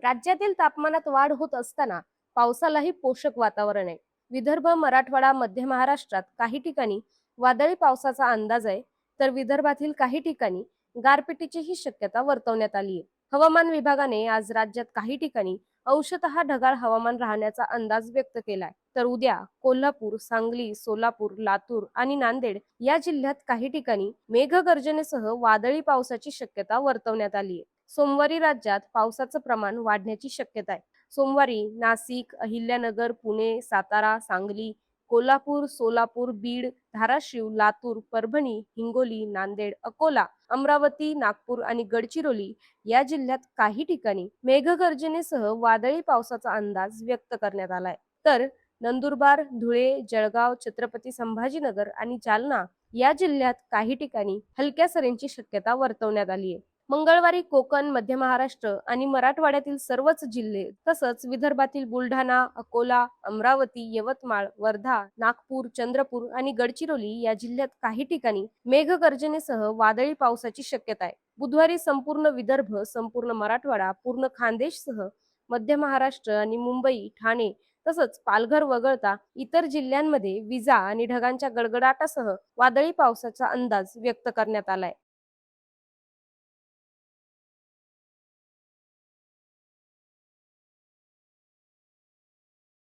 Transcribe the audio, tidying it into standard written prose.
राज्यातील तापमानात वाढ होत असताना पावसालाही पोषक वातावरण आहे. विदर्भ, मराठवाडा, मध्य महाराष्ट्रात काही ठिकाणी वादळी पावसाचा अंदाज आहे, तर विदर्भातील काही ठिकाणी गारपिटीचीही शक्यता वर्तवण्यात आली आहे. हवामान विभागाने आज राज्यात काही ठिकाणी अंशतः ढगाळ हवामान राहण्याचा अंदाज व्यक्त केलाय. तर उद्या कोल्हापूर, सांगली, सोलापूर, लातूर आणि नांदेड या जिल्ह्यात काही ठिकाणी मेघगर्जनेसह वादळी पावसाची शक्यता वर्तवण्यात आली आहे. सोमवारी राज्यात पावसाचं प्रमाण वाढण्याची शक्यता आहे. सोमवारी नाशिक, अहिल्यानगर, पुणे, सातारा, सांगली, कोल्हापूर, सोलापूर, बीड, धाराशिव, लातूर, परभणी, हिंगोली, नांदेड, अकोला, अमरावती, नागपूर आणि गडचिरोली या जिल्ह्यात काही ठिकाणी मेघगर्जनेसह वादळी पावसाचा अंदाज व्यक्त करण्यात आलाय. तर नंदुरबार, धुळे, जळगाव, छत्रपती संभाजीनगर आणि जालना या जिल्ह्यात काही ठिकाणी हलक्या सरींची शक्यता वर्तवण्यात आली आहे. मंगळवारी कोकण, मध्य महाराष्ट्र आणि मराठवाड्यातील सर्वच जिल्हे तसंच विदर्भातील बुलढाणा, अकोला, अमरावती, यवतमाळ, वर्धा, नागपूर, चंद्रपूर आणि गडचिरोली या जिल्ह्यात काही ठिकाणी मेघगर्जनेसह वादळी पावसाची शक्यता आहे. बुधवारी संपूर्ण विदर्भ, संपूर्ण मराठवाडा, पूर्ण खानदेशसह मध्य महाराष्ट्र आणि मुंबई, ठाणे तसंच पालघर वगळता इतर जिल्ह्यांमध्ये विजा आणि ढगांच्या गडगडाटासह वादळी पावसाचा अंदाज व्यक्त करण्यात आलाय.